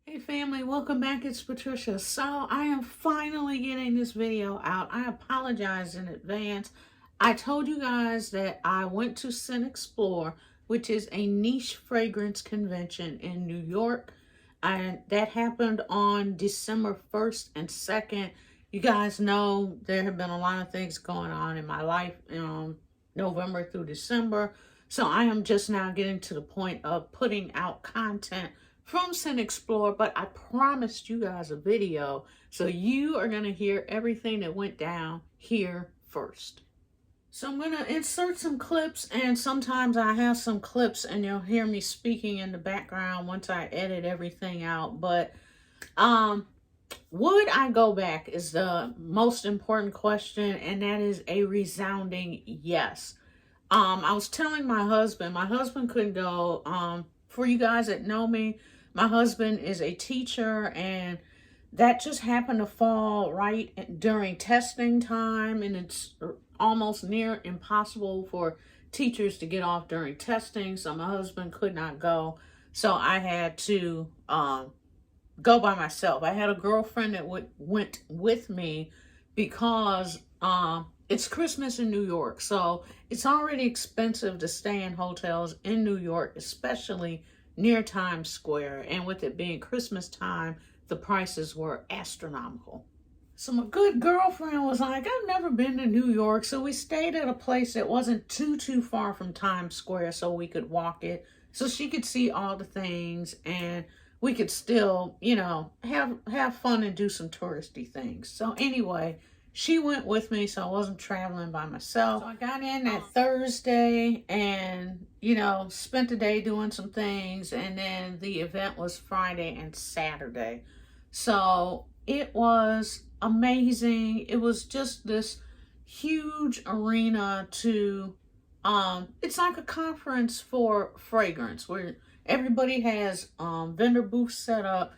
Hey family, welcome back. It's Patricia. So I am finally getting this video out. I apologize in advance. I told you guys that I went to Scentxplore, which is a niche fragrance convention in New York. And that happened on December 1st and 2nd. You guys know there have been a lot of things going on in my life November through December. So I am just now getting to the point of putting out content from Scentxplore, but I promised you guys a video, so you are going to hear everything that went down here first. So I'm going to insert some clips, and sometimes I have some clips and you'll hear me speaking in the background once I edit everything out. But would I go back is the most important question, and that is a resounding yes. I was telling my husband couldn't go. For you guys that know me, my husband is a teacher, and that just happened to fall right during testing time, and it's almost near impossible for teachers to get off during testing, so my husband could not go. So I had to go by myself. I had a girlfriend that went with me because it's Christmas in New York, so it's already expensive to stay in hotels in New York, especially near Times Square. And with it being Christmas time, the prices were astronomical. So my good girlfriend was like, I've never been to New York, so we stayed at a place that wasn't too far from Times Square so we could walk it, so she could see all the things and we could still, you know, have fun and do some touristy things. So anyway, she went with me, so I wasn't traveling by myself. So I got in that Thursday and, you know, spent the day doing some things. And then the event was Friday and Saturday. So it was amazing. It was just this huge arena to, it's like a conference for fragrance where everybody has vendor booths set up.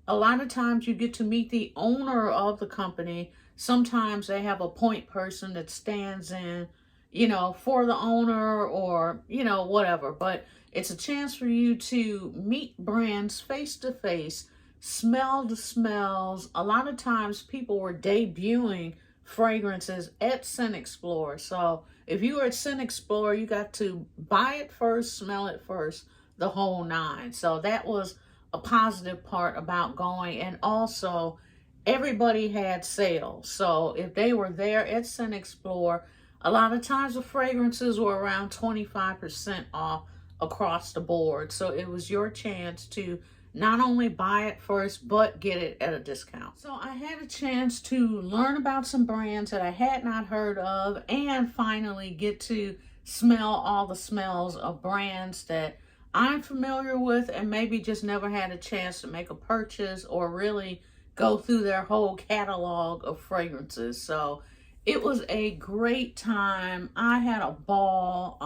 A lot of times you get to meet the owner of the company. Sometimes they have a point person that stands in, you know, for the owner or, you know, whatever. But it's a chance for you to meet brands face to face, smell the smells. A lot of times people were debuting fragrances at Scentxplore. So if you were at Scentxplore, you got to buy it first, smell it first, the whole nine. So that was a positive part about going. And also, everybody had sales. So if they were there at Scentxplore, a lot of times the fragrances were around 25% off across the board. So it was your chance to not only buy it first, but get it at a discount. So I had a chance to learn about some brands that I had not heard of, and finally get to smell all the smells of brands that I'm familiar with and maybe just never had a chance to make a purchase or really go through their whole catalog of fragrances. So it was a great time. I had a ball.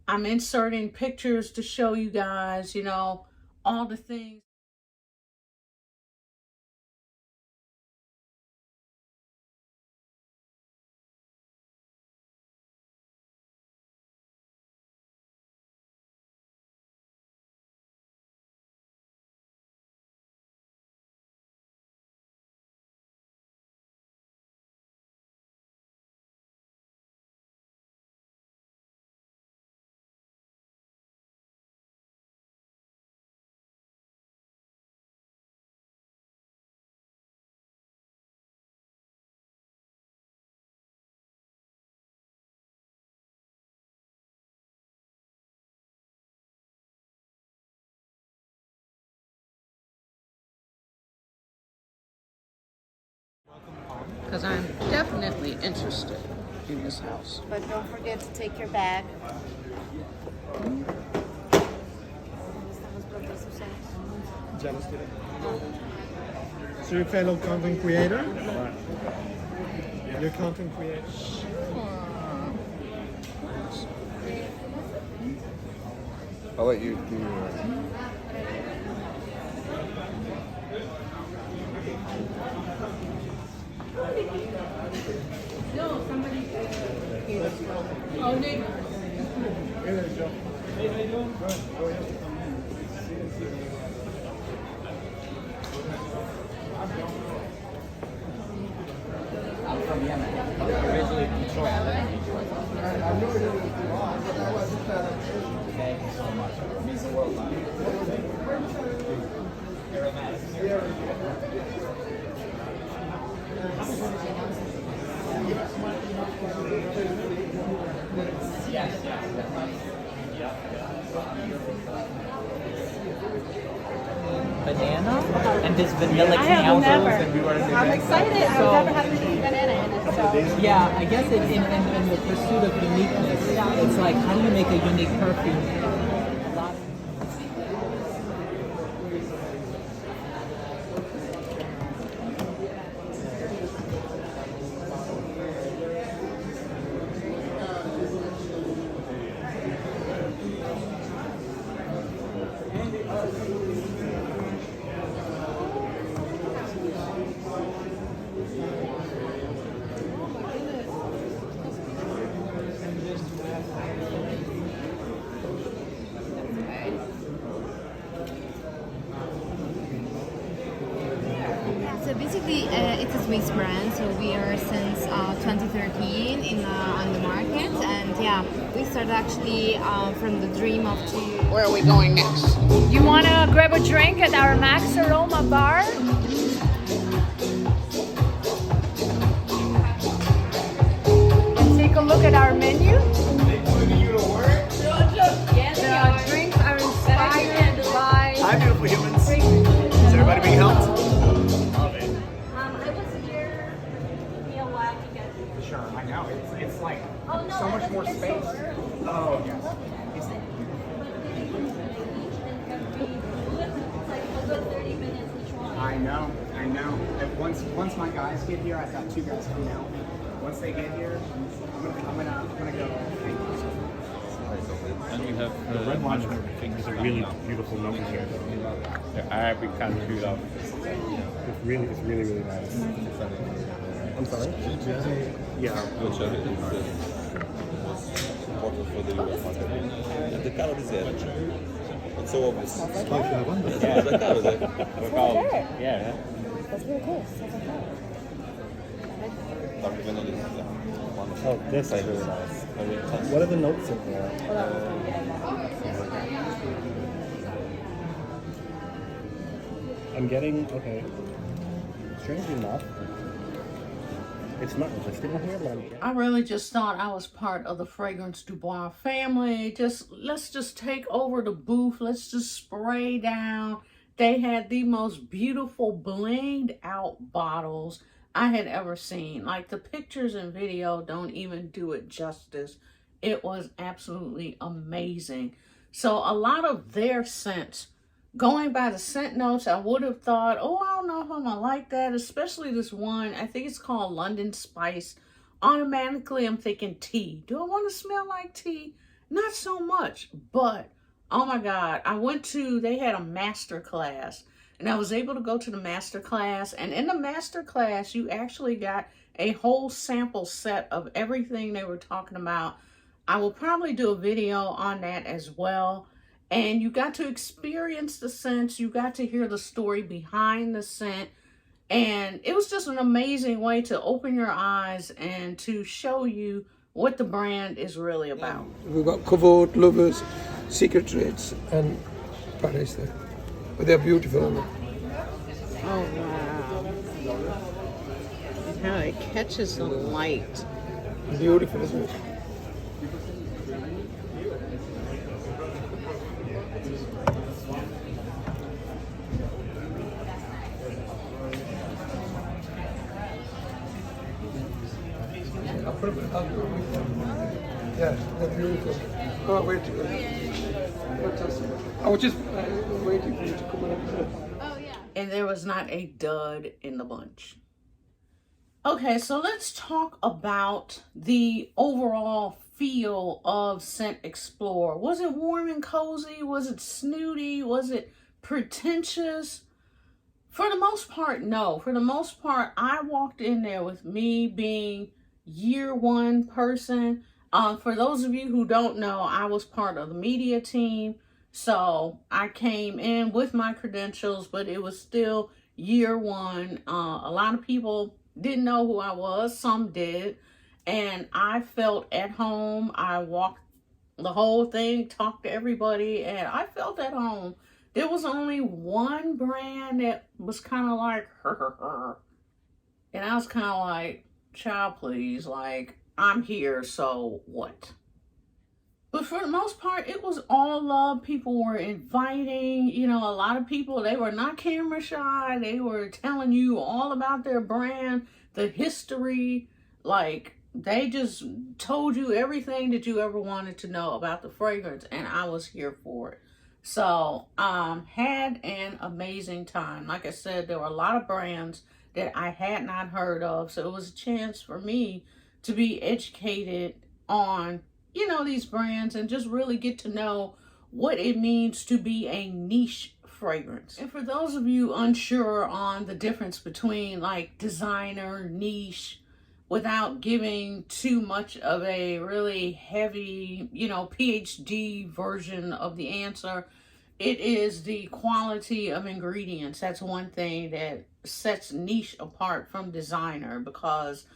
I'm inserting pictures to show you guys, you know, all the things. Because I'm definitely interested in this house. But don't forget to take your bag. So you're a fellow content creator? You're a content creator? I'll let you do yours. No, somebody. Oh, neighbor. Hey there, Joe. Hey, how you doing? Good. Go ahead. I'm from Yemen. Originally from Detroit. Thank you so much. It means the world to me. Aromatics. Yes, banana and this vanilla candles and we were in the I'm excited. I've never had anything banana in it. So. yeah, I guess in the pursuit of uniqueness, it's like how do you make a unique perfume? So basically, it's a Swiss brand. So we are since 2013 on the market, and yeah, we started actually from the dream of to. Where are we going next? You want to grab a drink at our Max Aroma bar? And take a look at our menu. The drinks are inspired by. Hi, beautiful humans. Is everybody being helped? I was here. Took me a while to get here. Sure, I know. It's like Oh no, so much more it's space. so early. Oh, yes. It's like a good 30 minutes each one. I know. And once my guys get here, I've got 2 guys coming out. Once they get here, I'm gonna go. And you have the red wine is a really beautiful note in here. The Arabic kind of food. It's really nice. I'm sorry? Yeah. Important for the US market. And the color is there. It's so obvious. Yeah. The color is there. Yeah. That's really cool. Dark vanilla is wonderful. Oh, this is really nice. Very intense. What are the notes in there? I'm getting, okay, strangely enough, it's not listed in here, but I'm getting. I really just thought I was part of the Fragrance Dubois family. Let's just take over the booth. Let's just spray down. They had the most beautiful blinged out bottles I had ever seen. Like, the pictures and video don't even do it justice. It was absolutely amazing. So a lot of their scents, going by the scent notes, I would have thought, oh, I don't know if I'm gonna like that, especially this one. I think it's called London Spice. Automatically, I'm thinking tea. Do I want to smell like tea? Not so much, but oh my God, they had a master class, and I was able to go to the master class, and in the master class, you actually got a whole sample set of everything they were talking about. I will probably do a video on that as well. And you got to experience the scents. You got to hear the story behind the scent. And it was just an amazing way to open your eyes and to show you what the brand is really about. We've got Covert, Lovers, Secret Traits, and Paris there. But they're beautiful. Oh, wow. How it catches the light. Beautiful, isn't it? Yeah, they're beautiful. Oh, wait. Fantastic. I was just waiting for you to come in. And there was not a dud in the bunch. Okay, so let's talk about the overall feel of Scentxplore. Was it warm and cozy? Was it snooty? Was it pretentious? For the most part, no. For the most part, I walked in there with me being year one person. For those of you who don't know, I was part of the media team. So I came in with my credentials, but it was still year one. A lot of people didn't know who I was, some did, and I felt at home. I walked the whole thing, talked to everybody, and I felt at home. There was only one brand that was kind of like her. And I was kind of like, child, please, like, I'm here, so what? But for the most part, it was all love. People were inviting, you know, a lot of people, they were not camera shy. They were telling you all about their brand, the history. Like, they just told you everything that you ever wanted to know about the fragrance, and I was here for it. So, had an amazing time. Like I said, there were a lot of brands that I had not heard of. So it was a chance for me to be educated on, you know, these brands and just really get to know what it means to be a niche fragrance. And for those of you unsure on the difference between like designer, niche, without giving too much of a really heavy, you know, PhD version of the answer, it is the quality of ingredients. That's one thing that sets niche apart from designer, because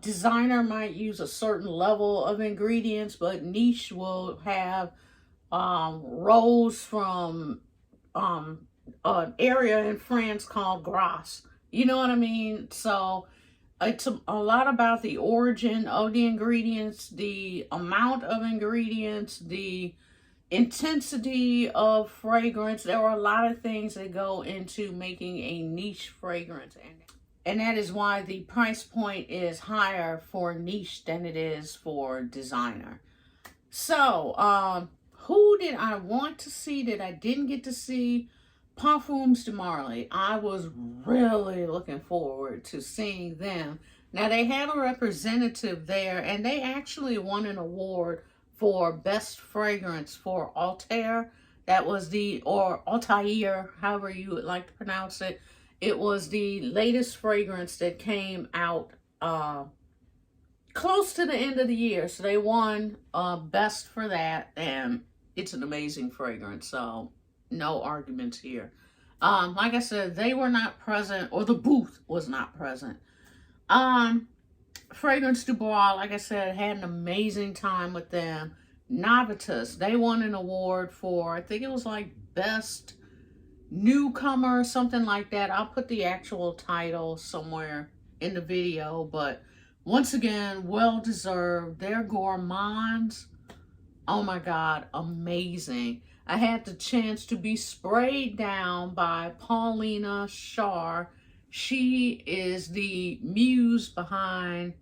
designer might use a certain level of ingredients, but niche will have rose from an area in France called Grasse. You know what I mean? So it's a lot about the origin of the ingredients, the amount of ingredients, the intensity of fragrance. There are a lot of things that go into making a niche fragrance, and that is why the price point is higher for niche than it is for designer. So who did I want to see that I didn't get to see? Parfums de Marly. I was really looking forward to seeing them. Now, they had a representative there, and they actually won an award for best fragrance for Altair. That was or Altair, however you would like to pronounce it. It was the latest fragrance that came out close to the end of the year. So they won best for that, and it's an amazing fragrance. So no arguments here. Like I said, they were not present, or the booth was not present. Fragrance du Bois, like I said, had an amazing time with them. Novitas, they won an award for, I think it was like best newcomer, something like that. I'll put the actual title somewhere in the video, but once again, well deserved. They're gourmands. Oh my God, amazing. I had the chance to be sprayed down by Paulina Shar. She is the muse behind,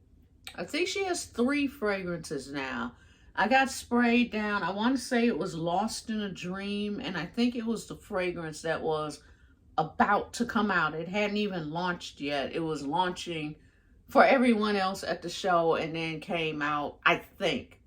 I think she has 3 fragrances now. I got sprayed down. I want to say it was Lost in a Dream, and I think it was the fragrance that was about to come out. It hadn't even launched yet. It was launching for everyone else at the show and then came out, I think.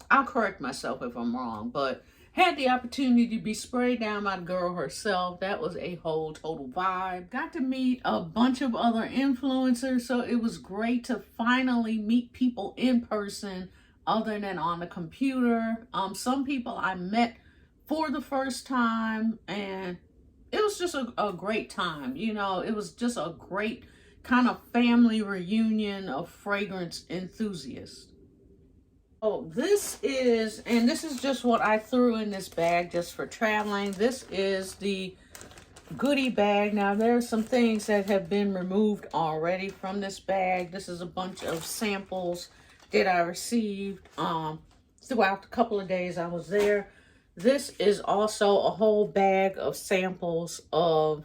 I'll correct myself if I'm wrong, but had the opportunity to be sprayed down by the girl herself. That was a whole total vibe. Got to meet a bunch of other influencers, so it was great to finally meet people in person other than on the computer. Some people I met for the first time, and it was just a great time. You know, it was just a great kind of family reunion of fragrance enthusiasts. Oh, this is just what I threw in this bag just for traveling. This is the goodie bag. Now, there are some things that have been removed already from this bag. This is a bunch of samples that I received throughout the couple of days I was there. This is also a whole bag of samples of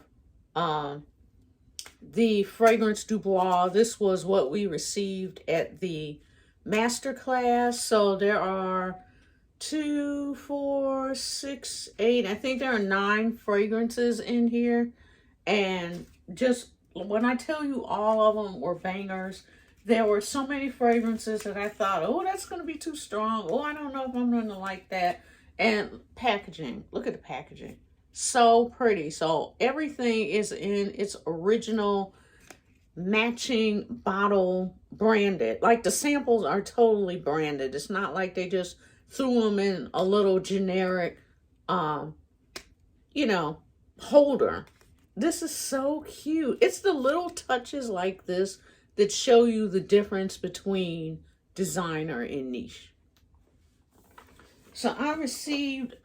the Fragrance du Bois. This was what we received at the masterclass. So there are 2, 4, 6, 8. I think there are 9 fragrances in here. And just when I tell you all of them were bangers, there were so many fragrances that I thought, oh, that's going to be too strong. Oh, I don't know if I'm going to like that. And packaging. Look at the packaging. So pretty. So everything is in its original matching bottle, branded. Like the samples are totally branded. It's not like they just threw them in a little generic, you know, holder. This is so cute. It's the little touches like this that show you the difference between designer and niche. So I received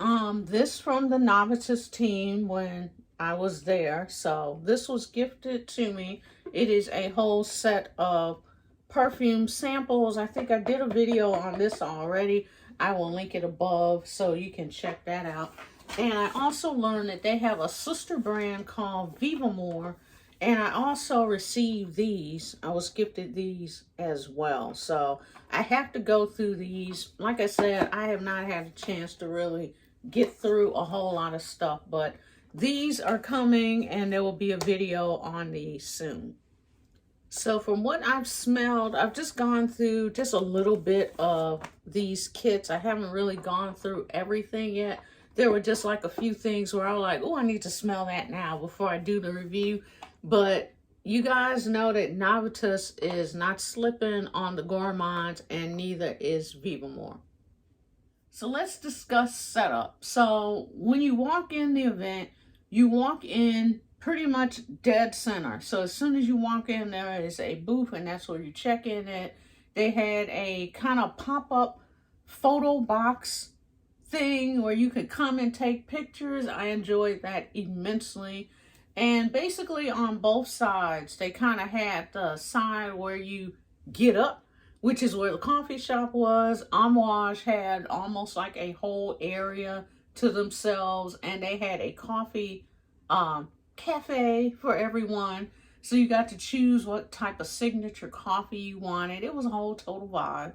this from the Novices team when I was there. So this was gifted to me. It is a whole set of perfume samples. I think I did a video on this already. I will link it above so you can check that out. And I also learned that they have a sister brand called Vivamore. And I also received these. I was gifted these as well. So I have to go through these. Like I said, I have not had a chance to really get through a whole lot of stuff. But these are coming and there will be a video on these soon. So from what I've smelled, I've just gone through just a little bit of these kits. I haven't really gone through everything yet. There were just like a few things where I was like, oh, I need to smell that now before I do the review. But you guys know that Novitas is not slipping on the gourmands, and neither is Vivamore. So let's discuss setup. So when you walk in the event, you walk in pretty much dead center. So as soon as you walk in, there is a booth, and that's where you check in at. They had a kind of pop-up photo box thing where you could come and take pictures. I enjoyed that immensely. And basically on both sides, they kind of had the side where you get up, which is where the coffee shop was. Amouage had almost like a whole area to themselves, and they had a coffee cafe for everyone. So you got to choose what type of signature coffee you wanted. It was a whole total vibe.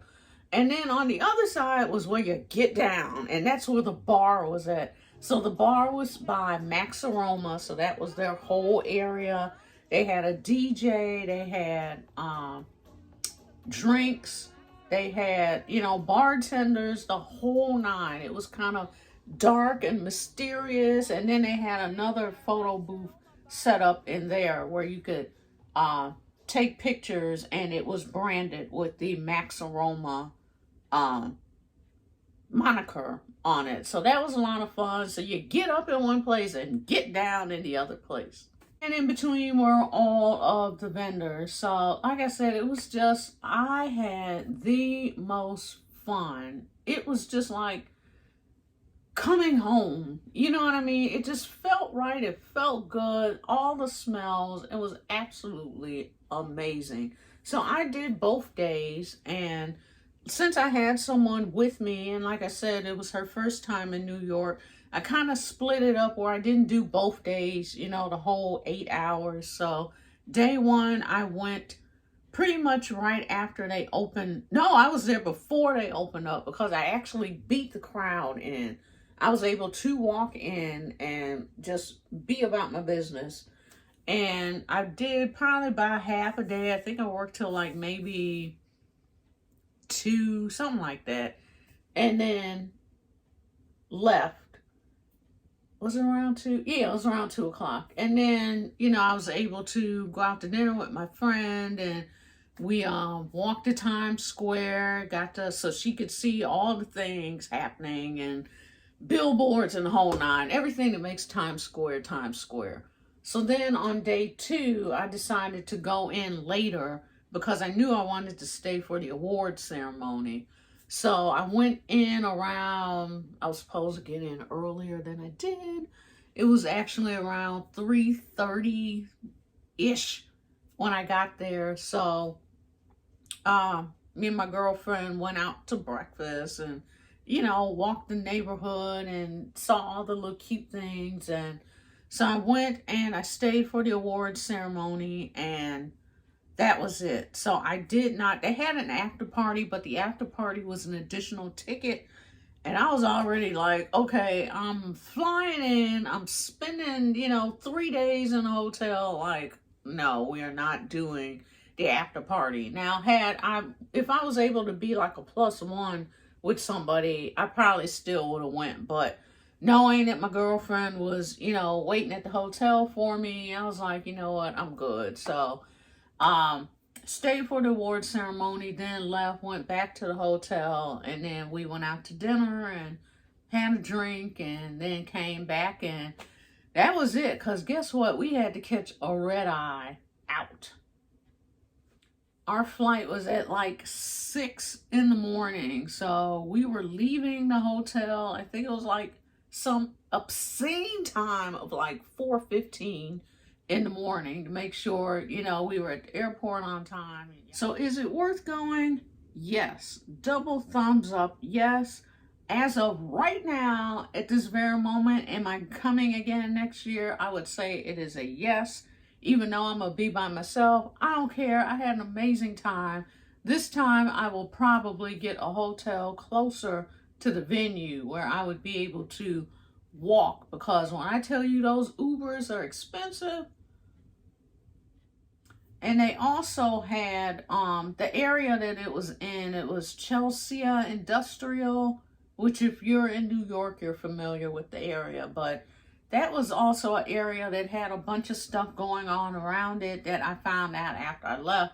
And then on the other side was where you get down, and that's where the bar was at. So the bar was by Max Aroma, so that was their whole area. They had a DJ, they had drinks, they had, you know, bartenders, the whole nine. It was kind of dark and mysterious, and then they had another photo booth set up in there where you could take pictures, and it was branded with the Max Aroma moniker on it. So that was a lot of fun. So you get up in one place and get down in the other place. And in between were all of the vendors. So like I said, it was just, I had the most fun. It was just like coming home. You know what I mean? It just felt right. It felt good. All the smells. It was absolutely amazing. So I did both days, and since I had someone with me, and like I said, it was her first time in New York, I kind of split it up where I didn't do both days, you know, the whole 8 hours. So day one, I went pretty much right after they opened. No, I was there before they opened up because I actually beat the crowd in. I was able to walk in and just be about my business. And I did probably about half a day. I think I worked till like maybe 2, something like that, and then left. Was it around 2? Yeah, it was around 2 o'clock. And then, you know, I was able to go out to dinner with my friend, and we walked to Times Square, got to, so she could see all the things happening and billboards and the whole nine, everything that makes Times Square Times Square. So then on day 2, I decided to go in later because I knew I wanted to stay for the award ceremony. So I went in around, I was supposed to get in earlier than I did. It was actually around 3:30-ish when I got there. So me and my girlfriend went out to breakfast and, you know, walked the neighborhood and saw all the little cute things. And so I went and I stayed for the award ceremony, and that was it. So I did not, they had an after party, but the after party was an additional ticket. And I was already like, okay, I'm flying in, I'm spending, you know, 3 days in a hotel. Like, no, we are not doing the after party. Now, if I was able to be like a +1 with somebody, I probably still would have went. But knowing that my girlfriend was, you know, waiting at the hotel for me, I was like, you know what, I'm good. So stayed for the award ceremony, then left, went back to the hotel, and then we went out to dinner and had a drink, and then came back, and that was it. Because guess what? We had to catch a red eye out. Our flight was at like 6 in the morning. So we were leaving the hotel. I think it was like some obscene time of like 4:15 in the morning to make sure, you know, we were at the airport on time. So is it worth going? Yes. Double thumbs up. Yes. As of right now, at this very moment, am I coming again next year? I would say it is a yes. Even though I'm going to be by myself, I don't care. I had an amazing time. This time, I will probably get a hotel closer to the venue where I would be able to walk. Because when I tell you those Ubers are expensive. And they also had the area that it was in. It was Chelsea Industrial, which if you're in New York, you're familiar with the area. But that was also an area that had a bunch of stuff going on around it that I found out after I left.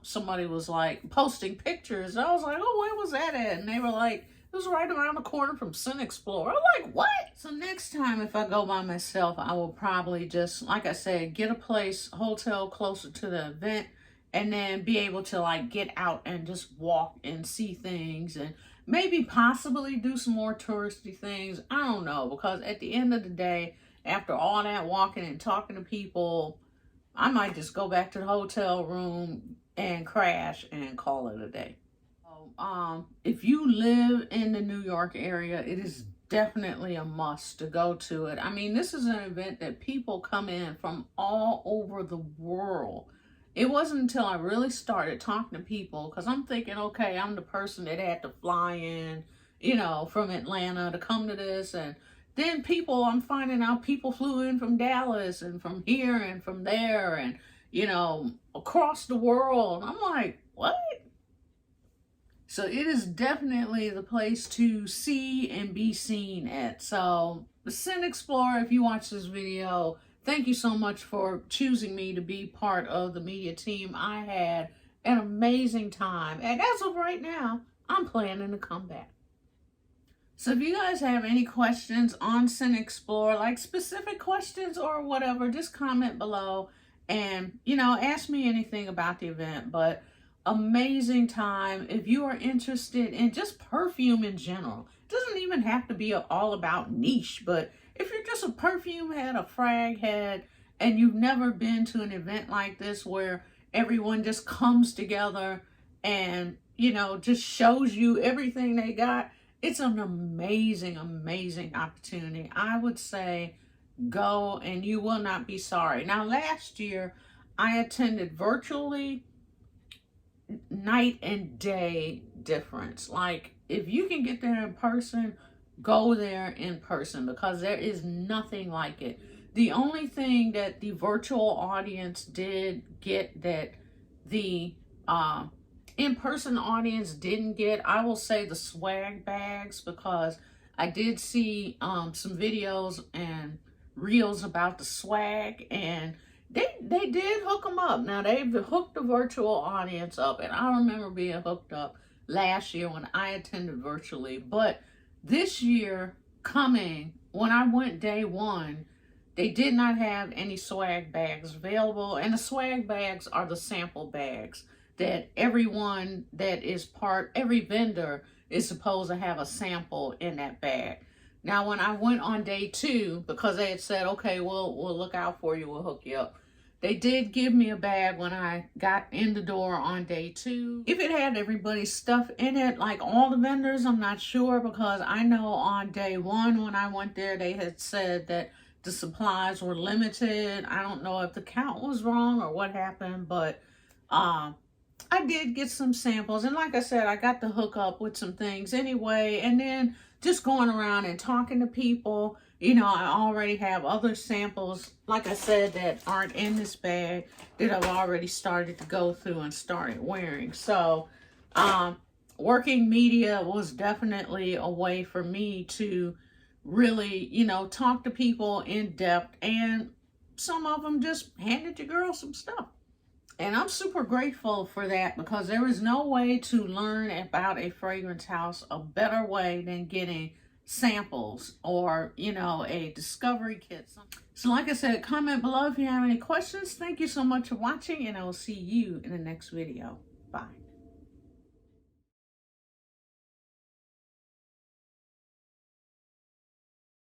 Somebody was like posting pictures. I was like, oh, where was that at? And they were like, it was right around the corner from Scentxplore. I'm like, what? So next time if I go by myself, I will probably just, like I said, get a hotel closer to the event, and then be able to like get out and just walk and see things, and maybe possibly do some more touristy things. I don't know, because at the end of the day, after all that walking and talking to people, I might just go back to the hotel room and crash and call it a day. If you live in the New York area, it is definitely a must to go to it. I mean, this is an event that people come in from all over the world. It wasn't until I really started talking to people, because I'm thinking, okay, I'm the person that had to fly in, you know, from Atlanta to come to this. And then I'm finding out people flew in from Dallas and from here and from there and, you know, across the world. I'm like, what? So it is definitely the place to see and be seen at. So Scentxplore, if you watch this video, thank you so much for choosing me to be part of the media team. I had an amazing time. And as of right now, I'm planning to come back. So if you guys have any questions on Scentxplore, like specific questions or whatever, just comment below and, you know, ask me anything about the event. But amazing time. If you are interested in just perfume in general, it doesn't even have to be all about niche, but if you're just a perfume head, a frag head, and you've never been to an event like this where everyone just comes together and, you know, just shows you everything they got, it's an amazing, amazing opportunity. I would say go and you will not be sorry. Now, last year I attended virtually. Night and day difference. Like, if you can get there in person, go there in person, because there is nothing like it. The only thing that the virtual audience did get that the in-person audience didn't get, I will say the swag bags, because I did see some videos and reels about the swag, and they did hook them up. Now, they've hooked the virtual audience up, and I remember being hooked up last year when I attended virtually. But this year coming, when I went day one, they did not have any swag bags available. And the swag bags are the sample bags that everyone that is every vendor is supposed to have a sample in that bag. Now, when I went on day two, because they had said, okay, we'll look out for you, we'll hook you up, they did give me a bag when I got in the door on day two. If it had everybody's stuff in it, like all the vendors, I'm not sure, because I know on day one when I went there, they had said that the supplies were limited. I don't know if the count was wrong or what happened, but I did get some samples. And like I said, I got to hook up with some things anyway. And then just going around and talking to people, you know, I already have other samples, like I said, that aren't in this bag that I've already started to go through and started wearing. So working media was definitely a way for me to really, you know, talk to people in depth, and some of them just handed your girl some stuff. And I'm super grateful for that, because there is no way to learn about a fragrance house a better way than getting samples or, you know, a discovery kit. So like I said, comment below if you have any questions. Thank you so much for watching, and I will see you in the next video. Bye.